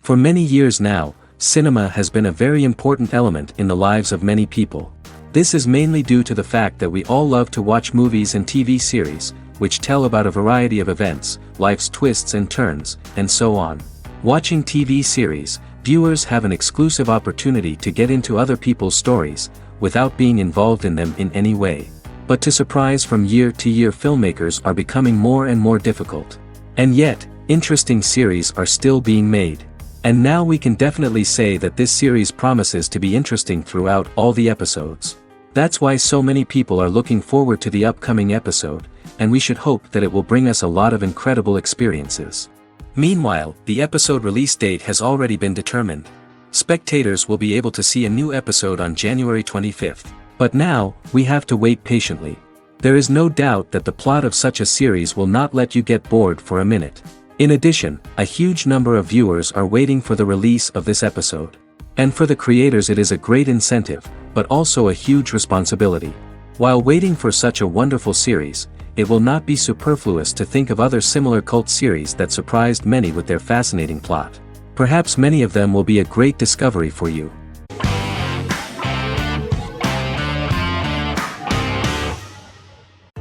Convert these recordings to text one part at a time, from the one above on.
For many years now, cinema has been a very important element in the lives of many people. This is mainly due to the fact that we all love to watch movies and TV series, which tell about a variety of events, life's twists and turns, and so on. Watching TV series, viewers have an exclusive opportunity to get into other people's stories, without being involved in them in any way. But to surprise from year to year, filmmakers are becoming more and more difficult. And yet, interesting series are still being made. And now we can definitely say that this series promises to be interesting throughout all the episodes. That's why so many people are looking forward to the upcoming episode, and we should hope that it will bring us a lot of incredible experiences. Meanwhile, the episode release date has already been determined. Spectators will be able to see a new episode on January 25th. But now, we have to wait patiently. There is no doubt that the plot of such a series will not let you get bored for a minute. In addition, a huge number of viewers are waiting for the release of this episode. And for the creators it is a great incentive, but also a huge responsibility. While waiting for such a wonderful series, it will not be superfluous to think of other similar cult series that surprised many with their fascinating plot. Perhaps many of them will be a great discovery for you.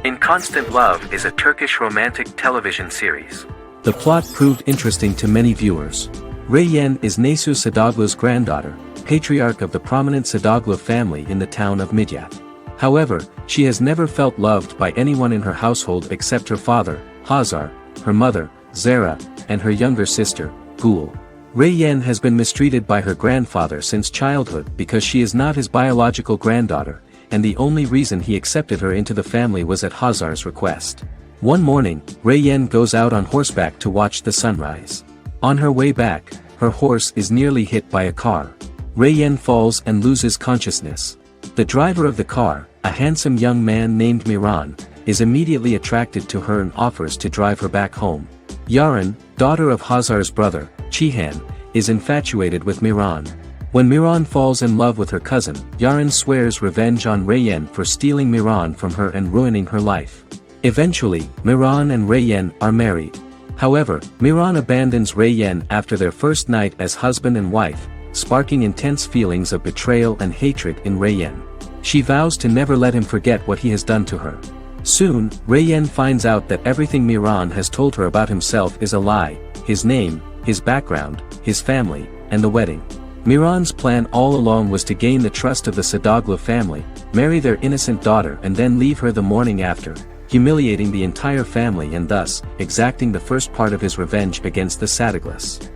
In Constant Love is a Turkish romantic television series. The plot proved interesting to many viewers. Reyyen is Nesu Sadoglu's granddaughter, patriarch of the prominent Sadoglu family in the town of Midyat. However, she has never felt loved by anyone in her household except her father, Hazar, her mother, Zara, and her younger sister, Gül. Reyyen has been mistreated by her grandfather since childhood because she is not his biological granddaughter, and the only reason he accepted her into the family was at Hazar's request. One morning, Reyyen goes out on horseback to watch the sunrise. On her way back, her horse is nearly hit by a car. Reyyen falls and loses consciousness. The driver of the car, a handsome young man named Miran, is immediately attracted to her and offers to drive her back home. Yaren, daughter of Hazar's brother, Cihan, is infatuated with Miran. When Miran falls in love with her cousin, Yaren swears revenge on Reyyen for stealing Miran from her and ruining her life. Eventually, Miran and Reyyen are married. However, Miran abandons Reyyen after their first night as husband and wife, sparking intense feelings of betrayal and hatred in Reyyen. She vows to never let him forget what he has done to her. Soon, Reyyen finds out that everything Miran has told her about himself is a lie: his name, his background, his family, and the wedding. Miran's plan all along was to gain the trust of the Sadoglu family, marry their innocent daughter and then leave her the morning after, humiliating the entire family and thus, exacting the first part of his revenge against the Sadoglus.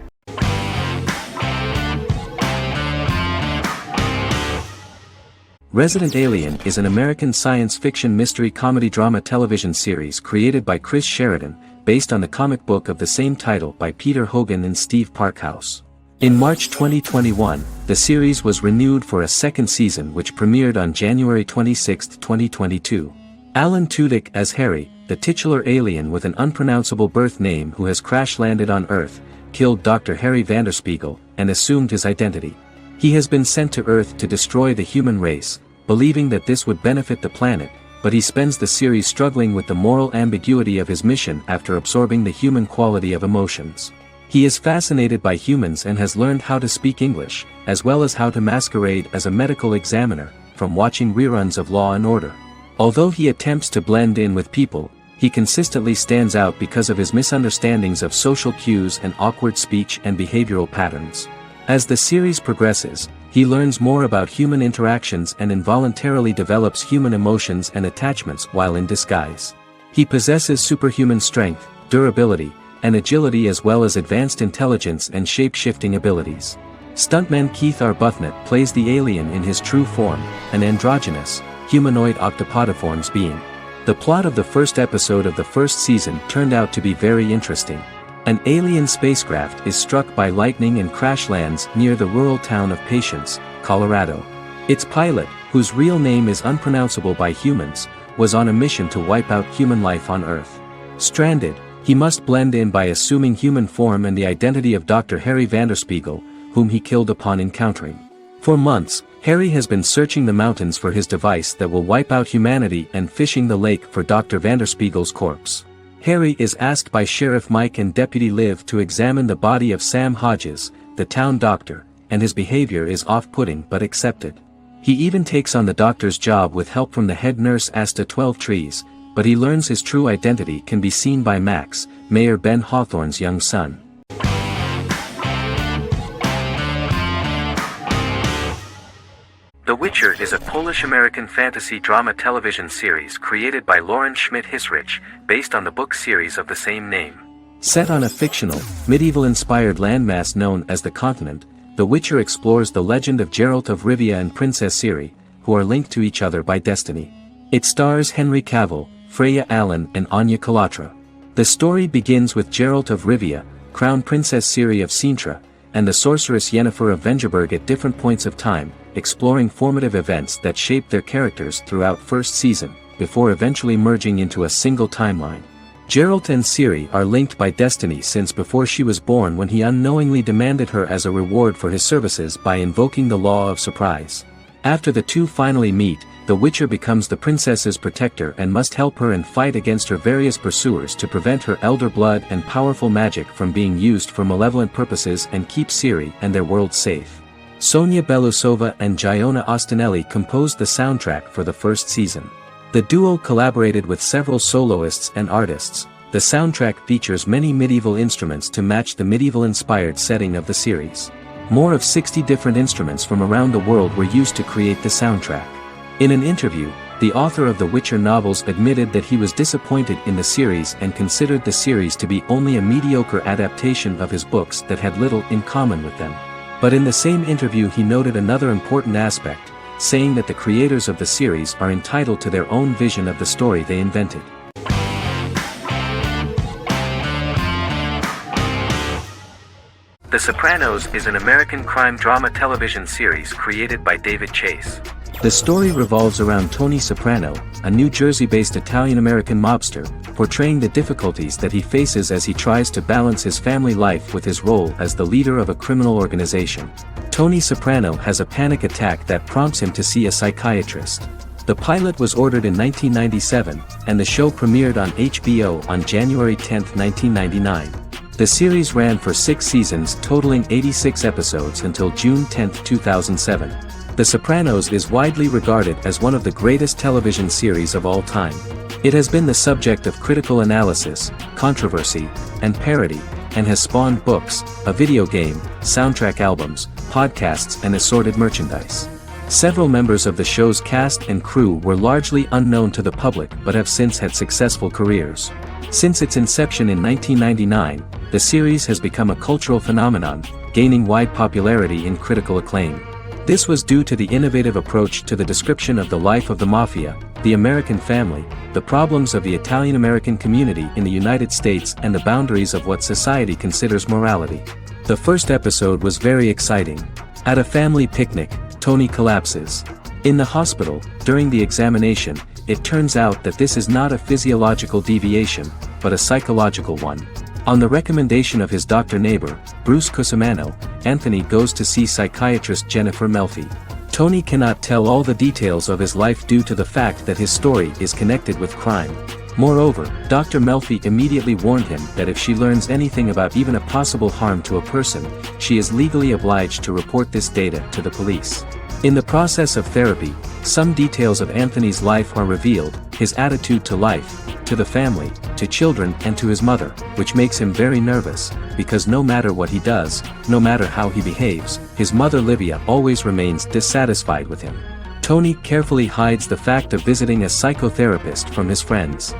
Resident Alien is an American science fiction mystery comedy drama television series created by Chris Sheridan, based on the comic book of the same title by Peter Hogan and Steve Parkhouse. In March 2021, the series was renewed for a second season which premiered on January 26, 2022. Alan Tudyk as Harry, the titular alien with an unpronounceable birth name who has crash-landed on Earth, killed Dr. Harry Vanderspiegel, and assumed his identity. He has been sent to Earth to destroy the human race, believing that this would benefit the planet, but he spends the series struggling with the moral ambiguity of his mission after absorbing the human quality of emotions. He is fascinated by humans and has learned how to speak English, as well as how to masquerade as a medical examiner, from watching reruns of Law & Order. Although he attempts to blend in with people, he consistently stands out because of his misunderstandings of social cues and awkward speech and behavioral patterns. As the series progresses, he learns more about human interactions and involuntarily develops human emotions and attachments while in disguise. He possesses superhuman strength, durability, and agility as well as advanced intelligence and shape-shifting abilities. Stuntman Keith Arbuthnot plays the alien in his true form, an androgynous, humanoid octopodiforms being. The plot of the first episode of the first season turned out to be very interesting. An alien spacecraft is struck by lightning and crash lands near the rural town of Patience, Colorado. Its pilot, whose real name is unpronounceable by humans, was on a mission to wipe out human life on Earth. Stranded, he must blend in by assuming human form and the identity of Dr. Harry Vanderspiegel, whom he killed upon encountering. For months, Harry has been searching the mountains for his device that will wipe out humanity and fishing the lake for Dr. Vanderspiegel's corpse. Harry is asked by Sheriff Mike and Deputy Liv to examine the body of Sam Hodges, the town doctor, and his behavior is off-putting but accepted. He even takes on the doctor's job with help from the head nurse Asta 12 Trees, but he learns his true identity can be seen by Max, Mayor Ben Hawthorne's young son. The Witcher is a Polish-American fantasy drama television series created by Lauren Schmidt-Hisrich, based on the book series of the same name. Set on a fictional, medieval-inspired landmass known as the Continent, The Witcher explores the legend of Geralt of Rivia and Princess Ciri, who are linked to each other by destiny. It stars Henry Cavill, Freya Allan and Anya Chalotra. The story begins with Geralt of Rivia, Crown Princess Ciri of Sintra, and the sorceress Yennefer of Vengerberg at different points of time, exploring formative events that shape their characters throughout first season, before eventually merging into a single timeline. Geralt and Ciri are linked by destiny since before she was born, when he unknowingly demanded her as a reward for his services by invoking the law of surprise. After the two finally meet, the Witcher becomes the princess's protector and must help her and fight against her various pursuers to prevent her elder blood and powerful magic from being used for malevolent purposes and keep Ciri and their world safe. Sonia Belousova and Giona Ostinelli composed the soundtrack for the first season. The duo collaborated with several soloists and artists. The soundtrack features many medieval instruments to match the medieval-inspired setting of the series. More of 60 different instruments from around the world were used to create the soundtrack. In an interview, the author of the Witcher novels admitted that he was disappointed in the series and considered the series to be only a mediocre adaptation of his books that had little in common with them. But in the same interview he noted another important aspect, saying that the creators of the series are entitled to their own vision of the story they invented. The Sopranos is an American crime drama television series created by David Chase. The story revolves around Tony Soprano, a New Jersey-based Italian-American mobster, portraying the difficulties that he faces as he tries to balance his family life with his role as the leader of a criminal organization. Tony Soprano has a panic attack that prompts him to see a psychiatrist. The pilot was ordered in 1997, and the show premiered on HBO on January 10, 1999. The series ran for 6 seasons totaling 86 episodes until June 10, 2007. The Sopranos is widely regarded as one of the greatest television series of all time. It has been the subject of critical analysis, controversy, and parody, and has spawned books, a video game, soundtrack albums, podcasts and assorted merchandise. Several members of the show's cast and crew were largely unknown to the public but have since had successful careers. Since its inception in 1999, the series has become a cultural phenomenon, gaining wide popularity and critical acclaim. This was due to the innovative approach to the description of the life of the mafia, the American family, the problems of the Italian-American community in the United States and the boundaries of what society considers morality. The first episode was very exciting. At a family picnic, Tony collapses. In the hospital, during the examination, it turns out that this is not a physiological deviation, but a psychological one. On the recommendation of his doctor neighbor, Bruce Cusimano, Anthony goes to see psychiatrist Jennifer Melfi. Tony cannot tell all the details of his life due to the fact that his story is connected with crime. Moreover, Dr. Melfi immediately warned him that if she learns anything about even a possible harm to a person, she is legally obliged to report this data to the police. In the process of therapy, some details of Anthony's life are revealed, his attitude to life, to the family, to children and to his mother, which makes him very nervous, because no matter what he does, no matter how he behaves, his mother Livia always remains dissatisfied with him. Tony carefully hides the fact of visiting a psychotherapist from his friends.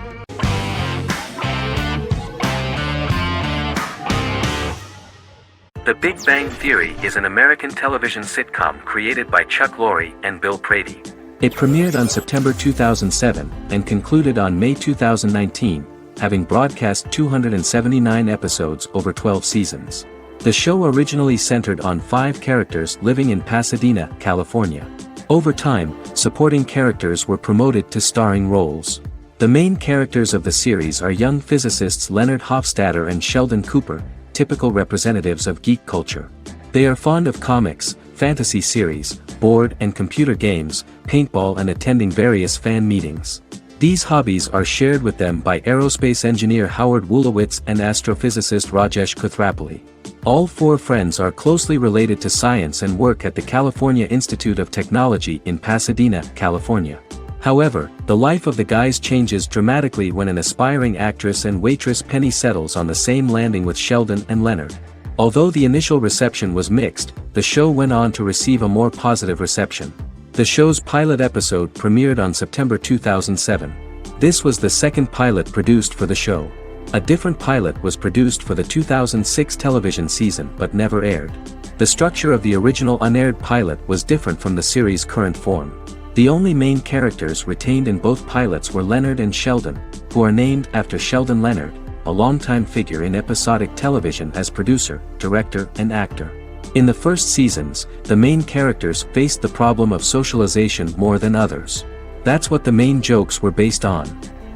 The Big Bang Theory is an American television sitcom created by Chuck Lorre and Bill Prady. It premiered on September 2007 and concluded on May 2019, having broadcast 279 episodes over 12 seasons. The show originally centered on 5 characters living in Pasadena, California. Over time, supporting characters were promoted to starring roles. The main characters of the series are young physicists Leonard Hofstadter and Sheldon Cooper, typical representatives of geek culture. They are fond of comics, fantasy series, board and computer games, paintball and attending various fan meetings. These hobbies are shared with them by aerospace engineer Howard Wolowitz and astrophysicist Rajesh Kuthrapalli. All four friends are closely related to science and work at the California Institute of Technology in Pasadena, California. However, the life of the guys changes dramatically when an aspiring actress and waitress Penny settles on the same landing with Sheldon and Leonard. Although the initial reception was mixed, the show went on to receive a more positive reception. The show's pilot episode premiered on September 2007. This was the second pilot produced for the show. A different pilot was produced for the 2006 television season but never aired. The structure of the original unaired pilot was different from the series' current form. The only main characters retained in both pilots were Leonard and Sheldon, who are named after Sheldon Leonard, a longtime figure in episodic television as producer, director, and actor. In the first seasons, the main characters faced the problem of socialization more than others. That's what the main jokes were based on.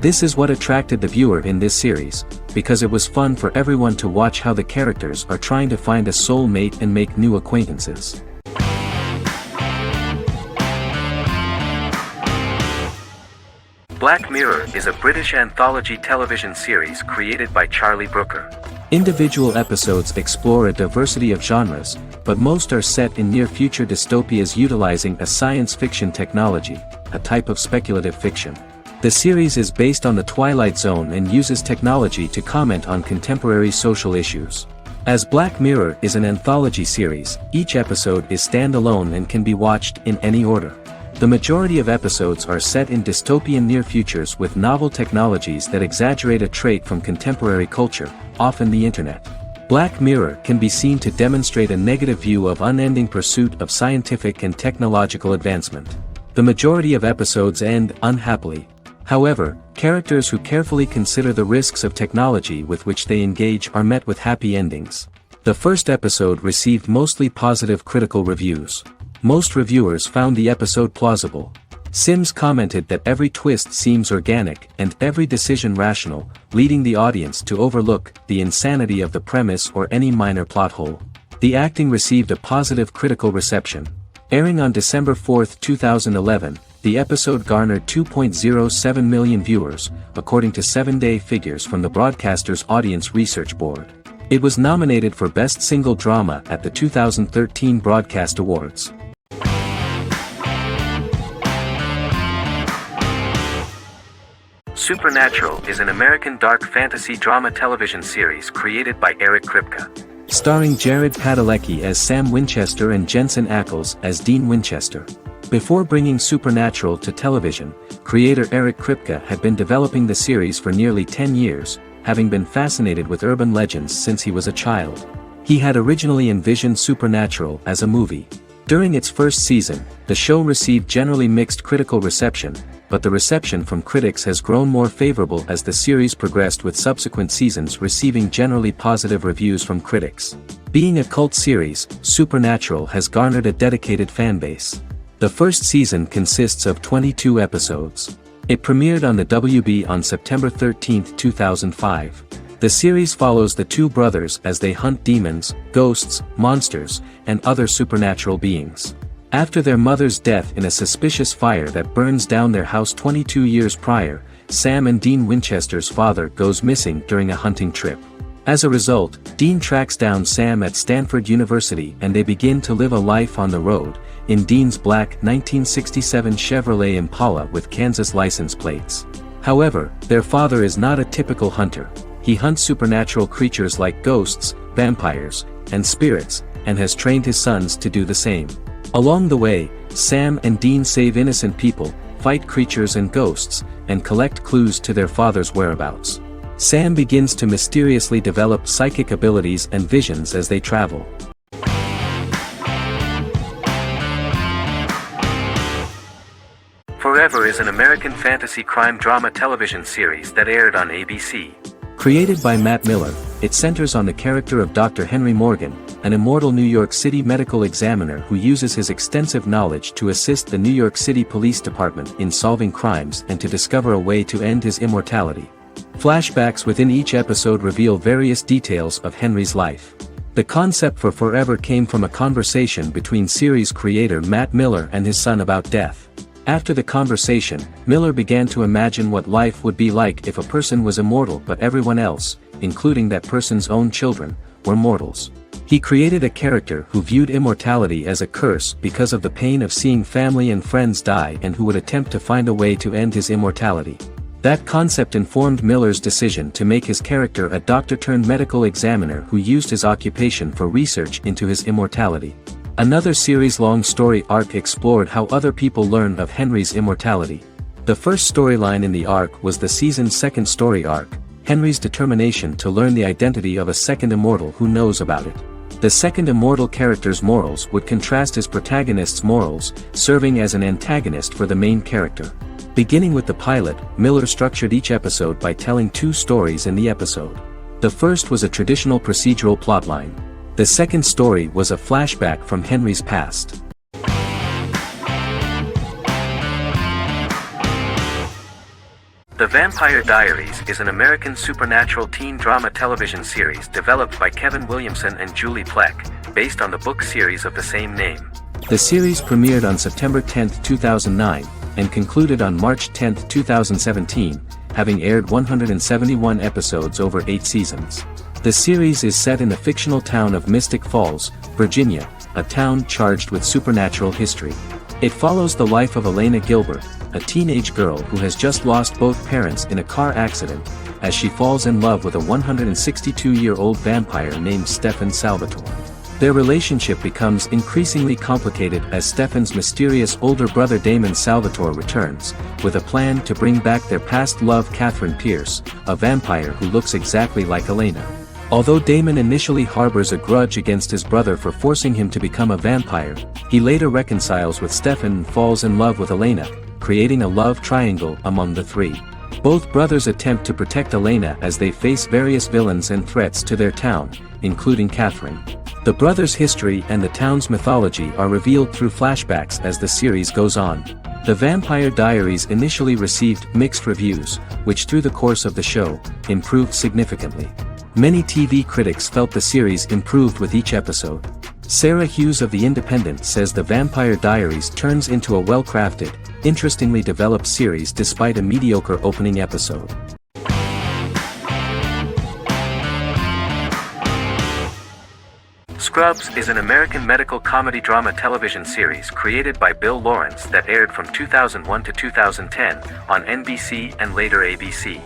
This is what attracted the viewer in this series, because it was fun for everyone to watch how the characters are trying to find a soul mate and make new acquaintances. Black Mirror is a British anthology television series created by Charlie Brooker. Individual episodes explore a diversity of genres, but most are set in near-future dystopias utilizing a science fiction technology, a type of speculative fiction. The series is based on the Twilight Zone and uses technology to comment on contemporary social issues. As Black Mirror is an anthology series, each episode is standalone and can be watched in any order. The majority of episodes are set in dystopian near futures with novel technologies that exaggerate a trait from contemporary culture, often the internet. Black Mirror can be seen to demonstrate a negative view of unending pursuit of scientific and technological advancement. The majority of episodes end unhappily. However, characters who carefully consider the risks of technology with which they engage are met with happy endings. The first episode received mostly positive critical reviews. Most reviewers found the episode plausible. Sims commented that every twist seems organic and every decision rational, leading the audience to overlook the insanity of the premise or any minor plot hole. The acting received a positive critical reception. Airing on December 4, 2011, the episode garnered 2.07 million viewers, according to 7-day figures from the broadcaster's Audience Research Board. It was nominated for Best Single Drama at the 2013 Broadcast Awards. Supernatural is an American dark fantasy drama television series created by Eric Kripke. Starring Jared Padalecki as Sam Winchester and Jensen Ackles as Dean Winchester. Before bringing Supernatural to television, creator Eric Kripke had been developing the series for nearly 10 years, having been fascinated with urban legends since he was a child. He had originally envisioned Supernatural as a movie. During its first season, the show received generally mixed critical reception, but the reception from critics has grown more favorable as the series progressed, with subsequent seasons receiving generally positive reviews from critics. Being a cult series, Supernatural has garnered a dedicated fanbase. The first season consists of 22 episodes. It premiered on the WB on September 13, 2005. The series follows the two brothers as they hunt demons, ghosts, monsters, and other supernatural beings. After their mother's death in a suspicious fire that burns down their house 22 years prior, Sam and Dean Winchester's father goes missing during a hunting trip. As a result, Dean tracks down Sam at Stanford University and they begin to live a life on the road, in Dean's black 1967 Chevrolet Impala with Kansas license plates. However, their father is not a typical hunter. He hunts supernatural creatures like ghosts, vampires, and spirits, and has trained his sons to do the same. Along the way, Sam and Dean save innocent people, fight creatures and ghosts, and collect clues to their father's whereabouts. Sam begins to mysteriously develop psychic abilities and visions as they travel. Forever is an American fantasy crime drama television series that aired on ABC. Created by Matt Miller, it centers on the character of Dr. Henry Morgan, an immortal New York City medical examiner who uses his extensive knowledge to assist the New York City Police Department in solving crimes and to discover a way to end his immortality. Flashbacks within each episode reveal various details of Henry's life. The concept for Forever came from a conversation between series creator Matt Miller and his son about death. After the conversation, Miller began to imagine what life would be like if a person was immortal but everyone else, including that person's own children, were mortals. He created a character who viewed immortality as a curse because of the pain of seeing family and friends die and who would attempt to find a way to end his immortality. That concept informed Miller's decision to make his character a doctor-turned-medical examiner who used his occupation for research into his immortality. Another series-long story arc explored how other people learned of Henry's immortality. The first storyline in the arc was the season's second story arc, Henry's determination to learn the identity of a second immortal who knows about it. The second immortal character's morals would contrast his protagonist's morals, serving as an antagonist for the main character. Beginning with the pilot, Miller structured each episode by telling two stories in the episode. The first was a traditional procedural plotline. The second story was a flashback from Henry's past. The Vampire Diaries is an American supernatural teen drama television series developed by Kevin Williamson and Julie Plec, based on the book series of the same name. The series premiered on September 10, 2009, and concluded on March 10, 2017, having aired 171 episodes over 8 seasons. The series is set in the fictional town of Mystic Falls, Virginia, a town charged with supernatural history. It follows the life of Elena Gilbert, a teenage girl who has just lost both parents in a car accident, as she falls in love with a 162-year-old vampire named Stefan Salvatore. Their relationship becomes increasingly complicated as Stefan's mysterious older brother Damon Salvatore returns, with a plan to bring back their past love Catherine Pierce, a vampire who looks exactly like Elena. Although Damon initially harbors a grudge against his brother for forcing him to become a vampire, he later reconciles with Stefan and falls in love with Elena, creating a love triangle among the three. Both brothers attempt to protect Elena as they face various villains and threats to their town, including Catherine. The brothers' history and the town's mythology are revealed through flashbacks as the series goes on. The Vampire Diaries initially received mixed reviews, which through the course of the show, improved significantly. Many TV critics felt the series improved with each episode. Sarah Hughes of The Independent says The Vampire Diaries turns into a well-crafted, interestingly developed series despite a mediocre opening episode. Scrubs is an American medical comedy drama television series created by Bill Lawrence that aired from 2001 to 2010 on NBC and later ABC.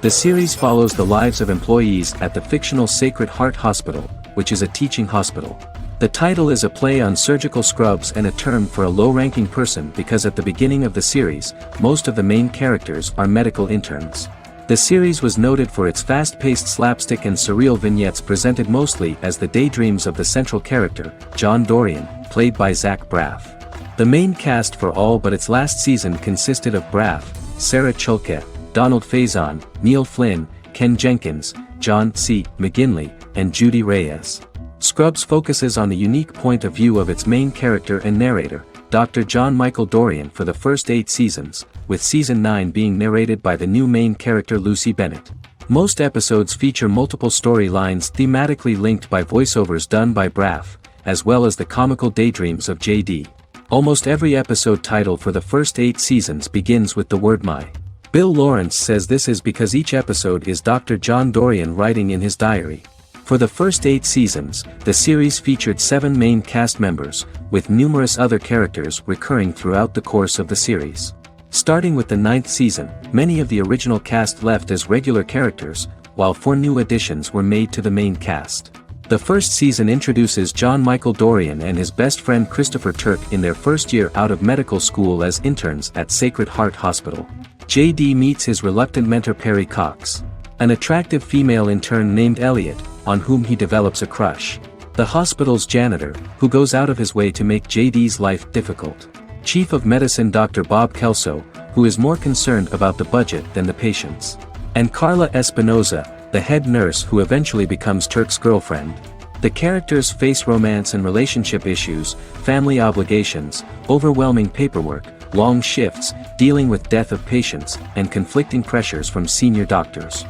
The series follows the lives of employees at the fictional Sacred Heart Hospital, which is a teaching hospital. The title is a play on surgical scrubs and a term for a low-ranking person because at the beginning of the series, most of the main characters are medical interns. The series was noted for its fast-paced slapstick and surreal vignettes presented mostly as the daydreams of the central character, John Dorian, played by Zach Braff. The main cast for all but its last season consisted of Braff, Sarah Chulke, Donald Faison, Neil Flynn, Ken Jenkins, John C. McGinley, and Judy Reyes. Scrubs focuses on the unique point of view of its main character and narrator, Dr. John Michael Dorian for the first 8 seasons, with season 9 being narrated by the new main character Lucy Bennett. Most episodes feature multiple storylines thematically linked by voiceovers done by Braff, as well as the comical daydreams of J.D. Almost every episode title for the first 8 seasons begins with the word my. Bill Lawrence says this is because each episode is Dr. John Dorian writing in his diary. For the first 8 seasons, the series featured 7 main cast members, with numerous other characters recurring throughout the course of the series. Starting with the 9th season, many of the original cast left as regular characters, while 4 new additions were made to the main cast. The first season introduces John Michael Dorian and his best friend Christopher Turk in their first year out of medical school as interns at Sacred Heart Hospital. J.D. meets his reluctant mentor Perry Cox, an attractive female intern named Elliot, on whom he develops a crush. The hospital's janitor, who goes out of his way to make J.D.'s life difficult. Chief of Medicine Dr. Bob Kelso, who is more concerned about the budget than the patients. And Carla Espinoza, the head nurse who eventually becomes Turk's girlfriend. The characters face romance and relationship issues, family obligations, overwhelming paperwork, long shifts, dealing with death of patients, and conflicting pressures from senior doctors.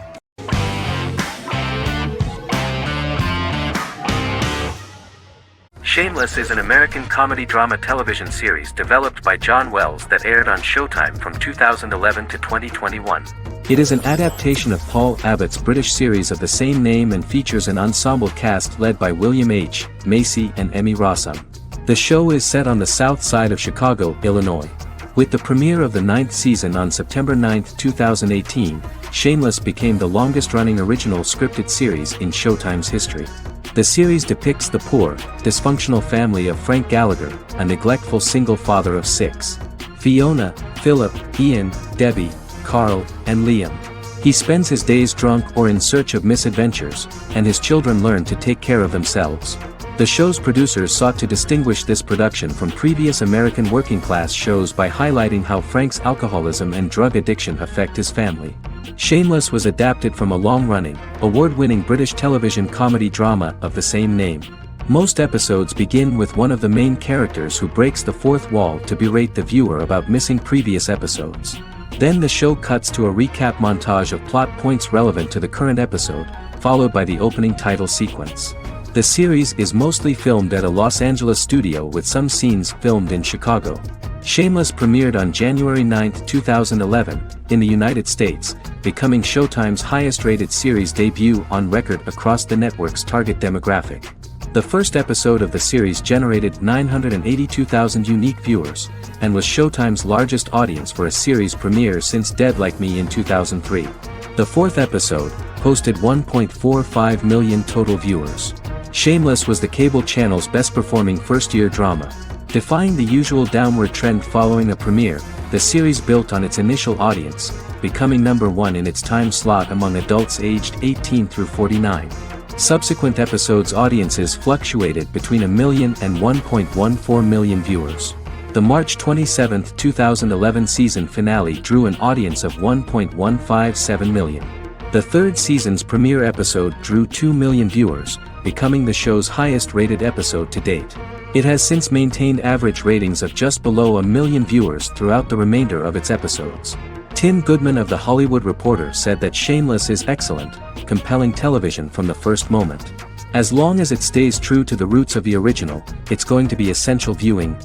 Shameless is an American comedy drama television series developed by John Wells that aired on Showtime from 2011 to 2021. It is an adaptation of Paul Abbott's British series of the same name and features an ensemble cast led by William H. Macy and Emmy Rossum. The show is set on the south side of Chicago, Illinois. With the premiere of the 9th season on September 9, 2018, Shameless became the longest-running original scripted series in Showtime's history. The series depicts the poor, dysfunctional family of Frank Gallagher, a neglectful single father of 6. Fiona, Philip, Ian, Debbie, Carl, and Liam. He spends his days drunk or in search of misadventures, and his children learn to take care of themselves. The show's producers sought to distinguish this production from previous American working-class shows by highlighting how Frank's alcoholism and drug addiction affect his family. Shameless was adapted from a long-running, award-winning British television comedy drama of the same name. Most episodes begin with one of the main characters who breaks the fourth wall to berate the viewer about missing previous episodes. Then the show cuts to a recap montage of plot points relevant to the current episode, followed by the opening title sequence. The series is mostly filmed at a Los Angeles studio with some scenes filmed in Chicago. Shameless premiered on January 9, 2011, in the United States, becoming Showtime's highest-rated series debut on record across the network's target demographic. The first episode of the series generated 982,000 unique viewers, and was Showtime's largest audience for a series premiere since Dead Like Me in 2003. The fourth episode posted 1.45 million total viewers. Shameless was the cable channel's best-performing first-year drama. Defying the usual downward trend following a premiere, the series built on its initial audience, becoming #1 in its time slot among adults aged 18 through 49. Subsequent episodes' audiences fluctuated between 1 million and 1.14 million viewers. The March 27, 2011 season finale drew an audience of 1.157 million. The third season's premiere episode drew 2 million viewers, becoming the show's highest-rated episode to date. It has since maintained average ratings of just below 1 million viewers throughout the remainder of its episodes. Tim Goodman of The Hollywood Reporter said that Shameless is excellent, compelling television from the first moment. As long as it stays true to the roots of the original, it's going to be essential viewing.